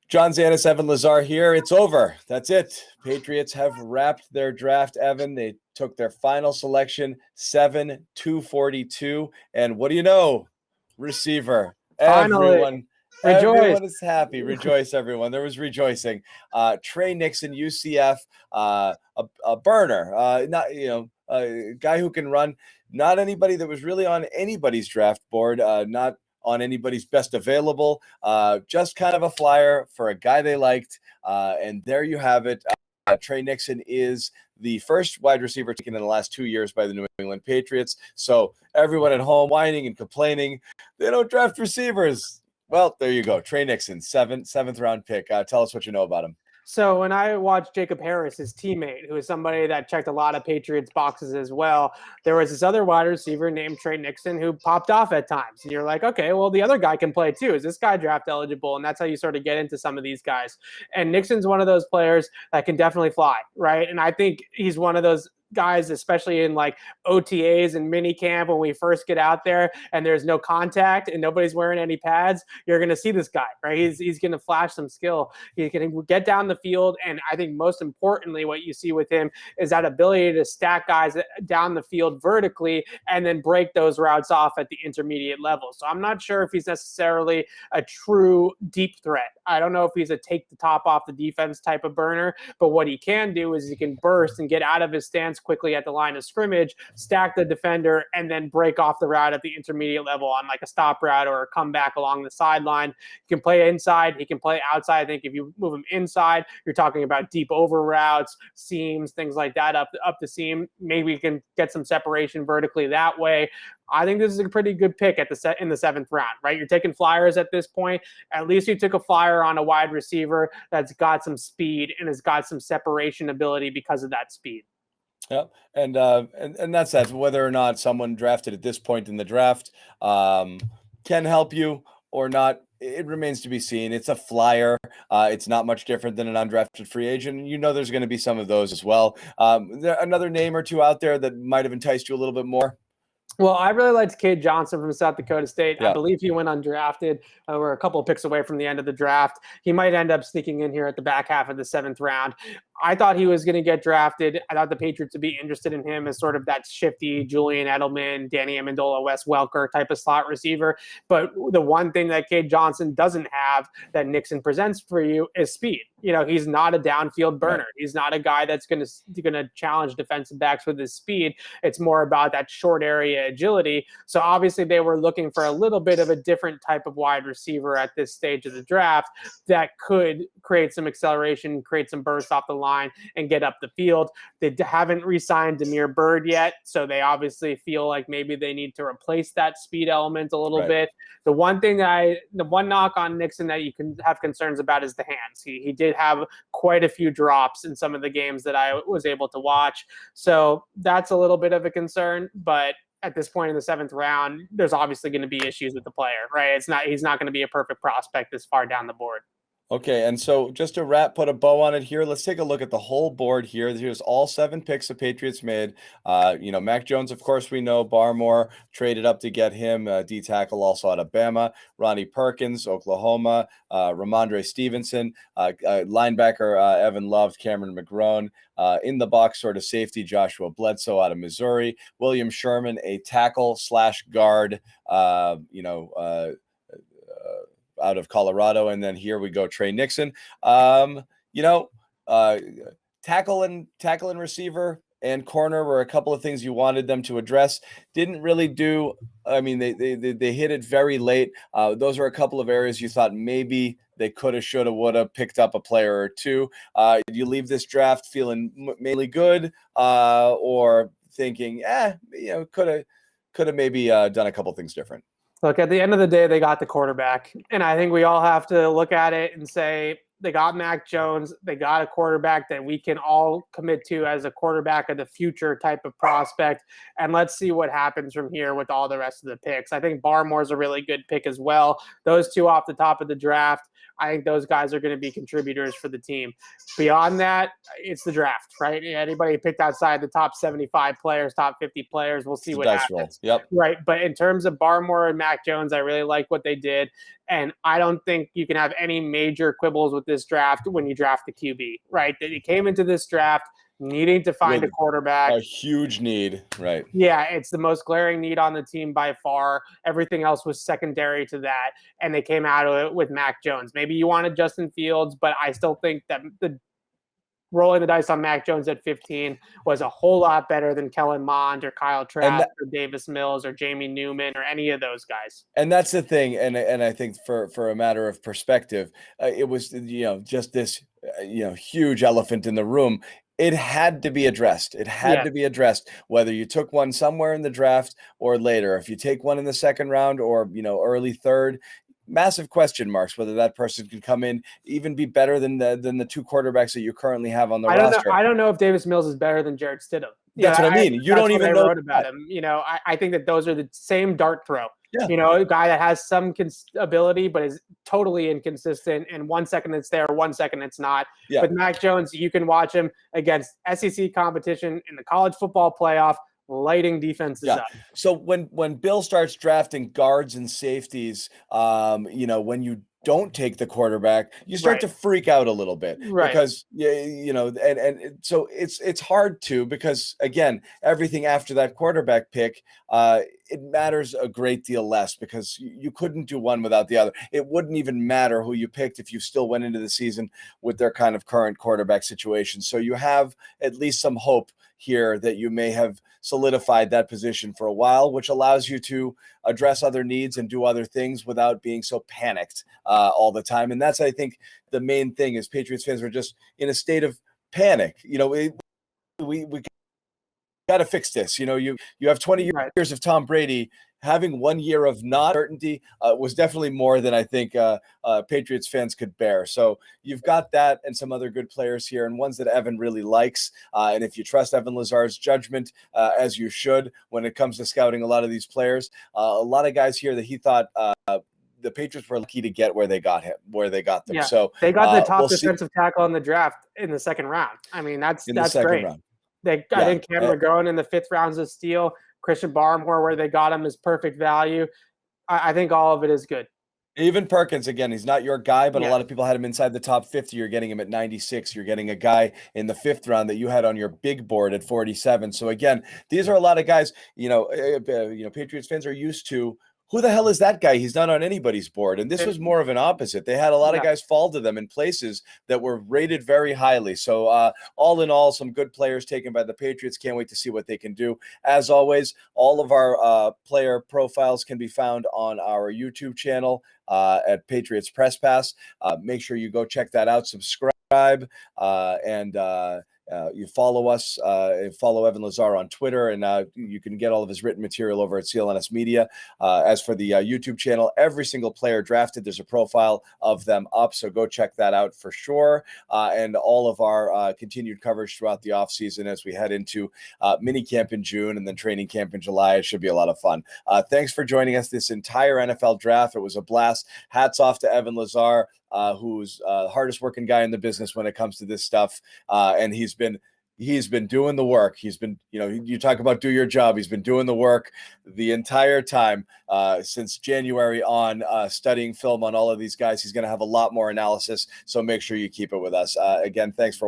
John Zanis, Evan Lazar here. It's over. That's it. Patriots have wrapped their draft, Evan. They took their final selection, 7-242. And what do you know? Receiver. Finally. Everyone is happy. Rejoice, everyone. There was rejoicing. Tre Nixon, UCF, a burner. Not a guy who can run. Not anybody that was really on anybody's draft board. Not on anybody's best available, just kind of a flyer for a guy they liked. And there you have it. Tre Nixon is the first wide receiver taken in the last 2 years by the New England Patriots. So everyone at home whining and complaining, they don't draft receivers. Well, there you go. Tre Nixon, seventh round pick. Tell us what you know about him. So when I watched Jacob Harris, his teammate, who is somebody that checked a lot of Patriots boxes as well, there was this other wide receiver named Tre Nixon who popped off at times. And you're like, okay, well, the other guy can play too. Is this guy draft eligible? And that's how you sort of get into some of these guys. And Nixon's one of those players that can definitely fly, right? And I think he's one of those guys, especially in like OTAs and mini camp, when we first get out there and there's no contact and nobody's wearing any pads, you're going to see this guy, right? He's going to flash some skill. He can get down the field. And I think most importantly, what you see with him is that ability to stack guys down the field vertically and then break those routes off at the intermediate level. So I'm not sure if he's necessarily a true deep threat. I don't know if he's a take the top off the defense type of burner, but what he can do is he can burst and get out of his stance quickly at the line of scrimmage, stack the defender, and then break off the route at the intermediate level on like a stop route or a comeback along the sideline. He can play inside. He can play outside. I think if you move him inside, you're talking about deep over routes, seams, things like that up the seam. Maybe you can get some separation vertically that way. I think this is a pretty good pick in the seventh round, right? You're taking flyers at this point. At least you took a flyer on a wide receiver that's got some speed and has got some separation ability because of that speed. Yeah, and that's that. Whether or not someone drafted at this point in the draft can help you or not, it remains to be seen. It's a flyer. It's not much different than an undrafted free agent. You know there's going to be some of those as well. Another name or two out there that might have enticed you a little bit more? Well, I really liked Cade Johnson from South Dakota State. Yeah. I believe he went undrafted. We're a couple of picks away from the end of the draft. He might end up sneaking in here at the back half of the seventh round. I thought he was going to get drafted. I thought the Patriots would be interested in him as sort of that shifty Julian Edelman, Danny Amendola, Wes Welker type of slot receiver. But the one thing that Cade Johnson doesn't have that Nixon presents for you is speed. You know, he's not a downfield burner. Right. He's not a guy that's going to challenge defensive backs with his speed. It's more about that short area agility. So obviously they were looking for a little bit of a different type of wide receiver at this stage of the draft that could create some acceleration, create some burst off the line and get up the field. They haven't re-signed Damiere Byrd yet, so they obviously feel like maybe they need to replace that speed element a little bit. The one knock on Nixon that you can have concerns about is the hands. He did have quite a few drops in some of the games that I was able to watch, so that's a little bit of a concern. But at this point in the seventh round, there's obviously going to be issues with the player, right? He's not going to be a perfect prospect this far down the board. Okay, and so just to put a bow on it here, let's take a look at the whole board here. Here's all 7 picks the Patriots made. Mac Jones, of course, we know. Barmore traded up to get him. D-tackle also out of Bama. Ronnie Perkins, Oklahoma. Ramondre Stevenson. Linebacker Evan Love, Cameron McGrone. In the box, sort of safety, Joshua Bledsoe out of Missouri. William Sherman, a tackle/guard, out of Colorado. And then here we go, Tre Nixon. Tackle and receiver and corner were a couple of things you wanted them to address. Didn't really do. I mean, they hit it very late. Those are a couple of areas you thought maybe they could have, should have, would have picked up a player or two. Did you leave this draft feeling mainly good or thinking, could have maybe done a couple things different? Look, at the end of the day, they got the quarterback. And I think we all have to look at it and say they got Mac Jones. They got a quarterback that we can all commit to as a quarterback of the future type of prospect. And let's see what happens from here with all the rest of the picks. I think Barmore's a really good pick as well. Those two off the top of the draft I think those guys are going to be contributors for the team. Beyond that, it's the draft, right? Anybody picked outside the top 75 players, top 50 players, we'll see what happens. Roll. Yep. Right. But in terms of Barmore and Mac Jones, I really like what they did. And I don't think you can have any major quibbles with this draft when you draft the QB, right? That you came into this draft needing to find a quarterback. A huge need, right? Yeah, it's the most glaring need on the team by far. Everything else was secondary to that, and they came out of it with Mac Jones. Maybe you wanted Justin Fields, but I still think that the rolling the dice on Mac Jones at 15 was a whole lot better than Kellen Mond or Kyle Trask or Davis Mills or Jamie Newman or any of those guys. And that's the thing. And I think for a matter of perspective, it was, just this, huge elephant in the room. It had to be addressed. It had to be addressed, whether you took one somewhere in the draft or later. If you take one in the second round or, early third, massive question marks whether that person can come in, even be better than the two quarterbacks that you currently have on the roster. I don't know if Davis Mills is better than Jarrett Stidham. That's what I mean. You don't even know wrote about him. I think that those are the same dart throw. Yeah. A guy that has some ability but is totally inconsistent, and 1 second it's there, 1 second it's not. Yeah. With Mac Jones, you can watch him against SEC competition in the college football playoff, lighting defenses up. So when Bill starts drafting guards and safeties, when you don't take the quarterback, you start to freak out a little bit, because and so it's hard to, because again, everything after that quarterback pick, it matters a great deal less, because you couldn't do one without the other. It wouldn't even matter who you picked if you still went into the season with their kind of current quarterback situation. So you have at least some hope here that you may have solidified that position for a while, which allows you to address other needs and do other things without being so panicked all the time. And that's, I think, the main thing is Patriots fans were just in a state of panic. We got to fix this. You have 20 years of Tom Brady. Having 1 year of not certainty was definitely more than I think Patriots fans could bear. So you've got that and some other good players here, and ones that Evan really likes. And if you trust Evan Lazar's judgment, as you should, when it comes to scouting a lot of these players, a lot of guys here that he thought the Patriots were lucky to get where they got them. Yeah. So they got the top defensive tackle in the draft in the second round. I mean, that's great. Round. I think Cam McGrone in the 5th round is a steal. Christian Barmore, where they got him, is perfect value. I think all of it is good. Even Perkins, again, he's not your guy, but a lot of people had him inside the top 50. You're getting him at 96. You're getting a guy in the 5th round that you had on your big board at 47. So again, these are a lot of guys, Patriots fans are used to. Who the hell is that guy? He's not on anybody's board. And this was more of an opposite. They had a lot of guys fall to them in places that were rated very highly. So all in all, some good players taken by the Patriots. Can't wait to see what they can do. As always, all of our player profiles can be found on our YouTube channel at Patriots Press Pass. Make sure you go check that out. Subscribe and you follow us, follow Evan Lazar on Twitter, and you can get all of his written material over at CLNS Media. As for the YouTube channel, every single player drafted, there's a profile of them up, so go check that out for sure. And all of our continued coverage throughout the offseason as we head into mini camp in June and then training camp in July. It should be a lot of fun. Thanks for joining us this entire NFL draft. It was a blast. Hats off to Evan Lazar, who's the hardest working guy in the business when it comes to this stuff. And he's been doing the work. He's been, you talk about do your job. He's been doing the work the entire time since January on, studying film on all of these guys. He's going to have a lot more analysis. So make sure you keep it with us. Again, thanks for